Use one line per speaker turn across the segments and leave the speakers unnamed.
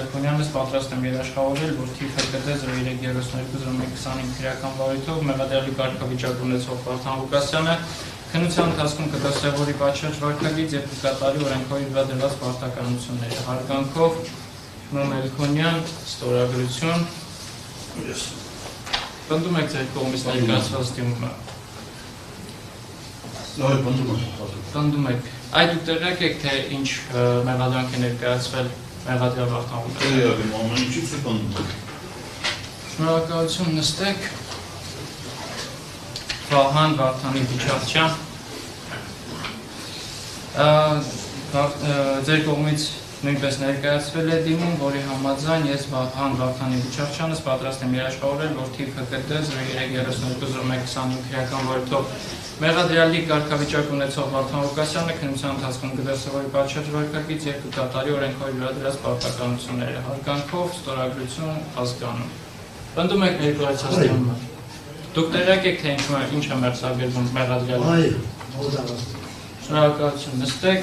Մելքոնյանս պատրաստ եմ երաշխավորել, որ թիվ ՀԿԴ 03320125 քրեական վարույթով մեղադրյալի կարգավիճակ ունեցող Վարդան Ղուկասյանը քննության ընթացքում կդրսևորի պատշաճ վարքագիծ եւ կկատարի օրենքով վրա դրված պարտականությունները։ Հարգանքով Մելքոնյան, ստորագրություն։ Պնդում եք ձեր կողմից ներկայացված դիմումը։ Պնդում եք։ Այդ ու տեղյակ եք, թե ինչ մեղադրանք է ներկայացվել մեղադրյալ Վարդան Ղուկասյանը։ Շնորհակալություն, նստեք։ Վահան Վարդանի Բիչարչյան, ձեր կողմից նույնպես ներկայացվել է դիմում, որի համաձայն ես Վահան Վարդանի Բիչարչյանս պատրաստ եմ երաշխավորել, որ թիվ ՀԿԴ 03320125 քրեական վարույթով մեղադրյալի կարգավիճակ ունեցող Վարդան Ղուկասյանը քննության ընթացքում կդրսևորի պատշաճ վարքագիծ եւ կկատարի օրենքով վրա դրված պարտականությունները։ Հարգանքով ստորագրություն ազգանում։ Պնդում եք ներկայացած դիմումը։ Դուք տեղյակ եք, թե ինչ է մեղսագրվում մեղադրյալը։ Շնորհակալություն, նստեք։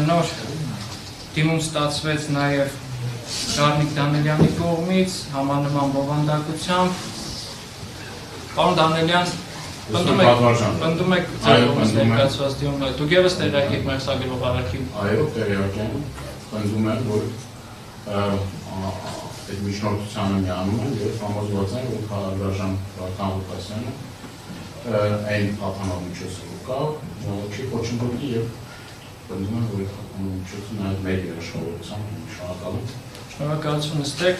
Նոր դիմում ստացվեց նաև Գառնիկ Դանելյանի կողմից համանման բովանդակությամբ։ Պարոն Դանելյան, պնդում եք ձեր կողմից ներկայացված դիմումը։ Դուք ևս տեղյակ եք մեղսագրվող առարկի։
Այո, տեղյակ եմ, պնդում եմ, որ այդ միջնորդությանը միանում են և համոզված են, որ քարավարժան Վարդան Ղուկասյանը այն ատանամիջոցը կա, չի խոչընդոտի և պնդում եմ, որ ատանամիջոցը նաև մեր երաշխավորությամբ շնորհակալություն։
Շնորհակալություն, նստեք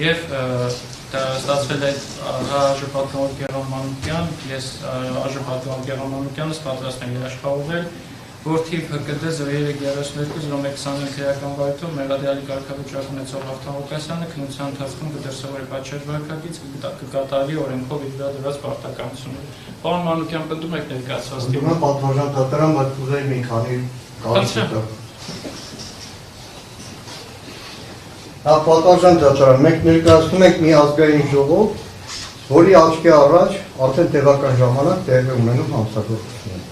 և ստացվել է Աժ-պատգամավոր Գեղամ Մանուկյան, ես Աժ-պատգամավոր Գեղամ Մանուկյանս պատրաստ եմ երաշխավորել, որ թիվ ՀԿԴ 03320125 քրեական վարույթով մեղադրյալի կարգավիճակ ունեցող Վարդան Ղուկասյանը քննության ընթացքում կդրսևորի պատշաճ վարքագիծ, կկատարի օրենքով վրա դրված պարտականությունները։ Պարոն Մանուկյան, պնդում եք ներկայացված դիմումը։
Պատվարժան դատարան, բայց կուզեի մի քանի կարծիք։ Պատվարժան դատարան, մենք ներկայացնում ենք մի ազգային ժողով, որի աչքի առաջ արդեն տևական ժամանակ տեղի ունենում հանցագործություններ։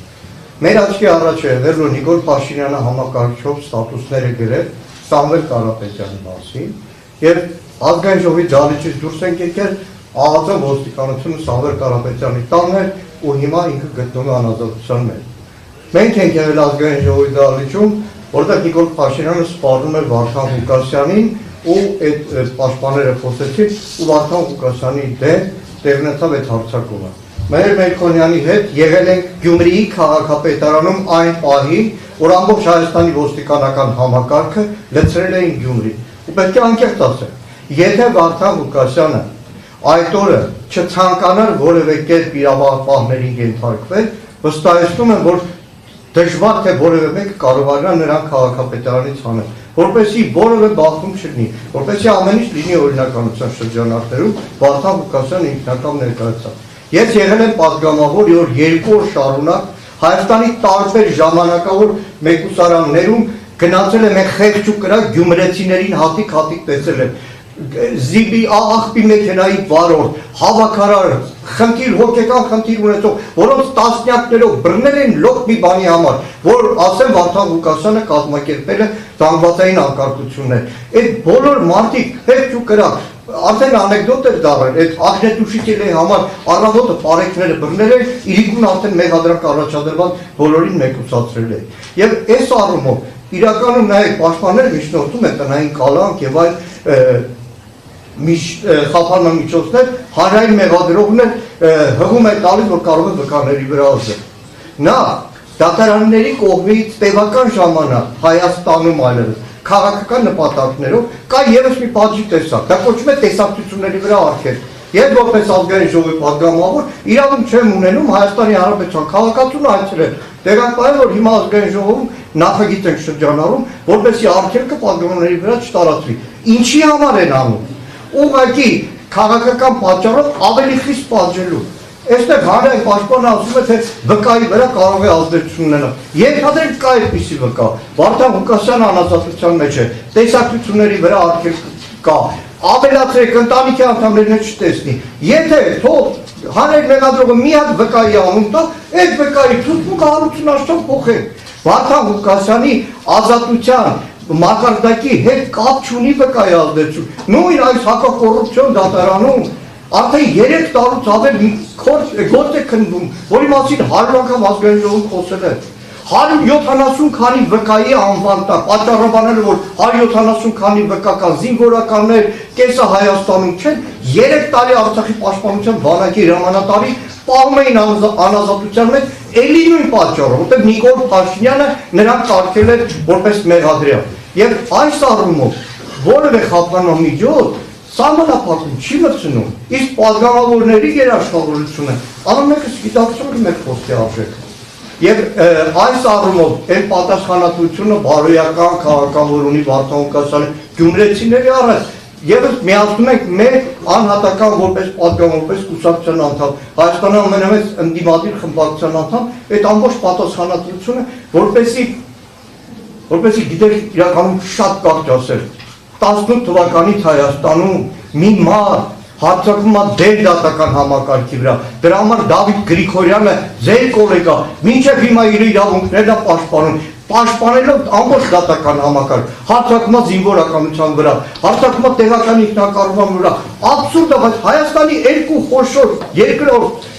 Մեր աչքի առաջ է եղել, որ Նիկոլ Փաշինյանը համակարգչով ստատուսներ է գրել Սամվել Կարապետյանի մասին եւ ազգային ժողովի դալիճից դուրս են եկել ԱԱԾ ոստիկանությունը Սամվել Կարապետյանի տանն էր ու հիմա ինքը գտնվում է անազատության մեջ։ Մենք ենք եղել ազգային ժողովի դալիճում, որտեղ Նիկոլ Փաշինյանը սպառնում էր Վարդան Ղուկասյանին ու այդ պաշտպանները խոսեցին ու Վարդան Ղուկասյանի դեմ տեղնեցավ այդ հարձակումը։ Մեր Մելքոնյանի հետ եղել ենք Գյումրիի քաղաքապետարանում այն պահին, որ ամբողջ Հայաստանի ոստիկանական համակարգը լցրել էին Գյումրի։ Ու պետք է անկեղծ ասեմ, եթե Վարդան Ղուկասյանը այդ օրը չցանկանար որևէ կերպ իրավապահներին ենթարկվել, վստահեցնում եմ, որ դժվար թե որևէ մեկը կարողանա նրան քաղաքապետարանից հանել, որպեսզի որևէ բախում չլինի, որպեսզի ամեն ինչ լինի օրինականության շրջանակներում, Վարդան Ղուկասյանը ինքնակամ ներկայացավ։ Ես եղել եմ պատգամավոր, որ 2 օր շարունակ Հայաստանի տարբեր ժամանակավոր մեկուսարաններում գնացել եմ խեղճ ու կրակ գյումրեցիներին հատիկ տեսել եմ։ Զիբի աղբի մեքենայի վարորդ, հավաքարար, խնդիր, հոգեկան խնդիր ունեցող, որոնց տասնյակներով բռնել են լոկ մի բանի համար, որ ասեմ Վարդան Ղուկասյանը կազմակերպել է զանգվածային անկարգություններ։ Այդ բոլոր մարդիկ խեղճ ու կրակ, արդեն անեկդոտ էր դառել, այդ աղջետուշիկելի համար առավոտը պարեկները բռնել են, իրիկուն արդեն մեղադրանք առաջադրված բոլորին մեկուսացրել է։ Եվ այս առումով իրականում նաև պաշտպանները միջնորդում են տնային կալանք եւ այլ խափանման միջոցներ, հանրային մեղադրողներ հղում է տալիս, որ կարող է վկաների վրա ազդել։ Նա դատարանների կողմից տևական ժամանակ Հայաստանում այլևս քաղաքական նպատակներով կա ևս մի բաժի տեսակ, դա կոչվում է տեսակցությունների վրա արգել։ Ես որպես ազգային ժողովի պատգամավոր իրավունք չեմ ունենում Հայաստանի Հանրապետության քաղաքացուն այցելել։ Տեղակայել, որ հիմա ազգային ժողովում նախագիծ ենք շրջանառում, որպեսզի արգելքը պատգամավորների վրա չտարածվի։ Ինչի համար են անում։ Ուղղակի քաղաքական պատճառով ավելի խիստ պատժելու։ Այստեղ հանրային պաշտպանը ասում է, թե վկայի վրա կարող է ազդեցություն ունենալ։ Ենթադրենք կա այդպիսի վկա։ Վարդան Ղուկասյանը անազատության մեջ է, տեսակցությունների վրա արգելք կա։ Ավելացրեք ընտանիքի անդամներին չտեսնի։ Եթե թող հանրային մեղադրողը մի հատ վկայի անուն տա, այդ վկայի ցուցմունքը հարություն աշխատ փոխեն։ Վարդան Ղուկասյանի ազատության մակարդակի հետ կապ չունի վկայի ազդեցություն։ Նույն այս հակակոռուպցիոն դատարանում արդեն 3 տարուց ավել գործ է քննվում, որի մասին 100 անգամ ազգային ժողովում խոսել է։ 170 քանի վկայի անվան տա, պատճառաբաները, որ 170 քանի վկա կան, զինվորականներ, կեսը Հայաստանում չեն, 3 տարի Արցախի պաշտպանության բանակի հրամանատարի պահում էին անազատության մեջ, էլի նույն պատճառով, որտեղ Նիկոլ Փաշինյանը նրան կարգել էր որպես մեղադրյալ։ Եվ այս առումով որևէ խափանամիջոց սահմանափակում չի մտցնում, իսկ պատգամավորների երաշխավորությունը ամենը գիտակցում է մեր խոսքի արժեքը։ Եվ այս առումով այն պատասխանատվությունը բարոյական քաղաքական, որ ունի Վարդան Ղուկասյանը գյումրեցիների առաջ, եւս միացնում ենք մեր անհատական որպես պատգամ, որպես կուսակցության անդամ, Հայաստանի ամենամեծ ընդդիմադիր խմբակցության անդամ, այդ ամբողջ պատասխանատվությունը, որպեսզի գիտեք իրականում շատ կարճ ասել, 18 թվականից Հայաստանում մի մարդ հարձակվում է դեր դատական համակարգի վրա, դրա համար Դավիթ Գրիգորյանը, ձեր գոլեգա, մինչև հիմա իր իրավունքներն է պաշտպանում, պաշտպանելով ամբողջ դատական համակարգ, հարձակվում է զինվորականության վրա, հարձակվում է տեղական ինքնակառավարման վրա, աբսուրդ է, բայց Հայաստանի երկու խոշոր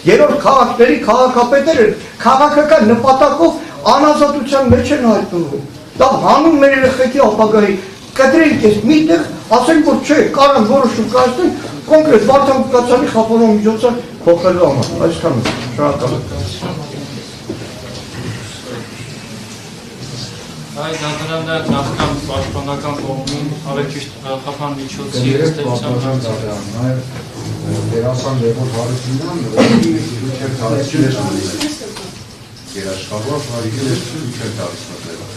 երրորդ քաղաքների քաղաքապետերը քաղաքական նպատակով անազատության մեջ են հայտնվում։ Դա հանուն մեր երեխեքի ապագայի կտրենք ես միտեղ, ասենք որ չէ, կարան որոշում կայացնեն կոնկրետ Վարդան Ղուկասյանի խափանամիջոցը փոխելու համար, այսքան է, շնորհակալ եմ։
Այդ դատարանները նախքան պաշտպանական կողմին ավելի ճիշտ խափանամիջոցի ստեղծան հարցը։
Նաև դերասան Լևոն Հարությունյանն ուղղակի դուք եք դարձել երաշխավորող հարիկել է դուք եք դարձել։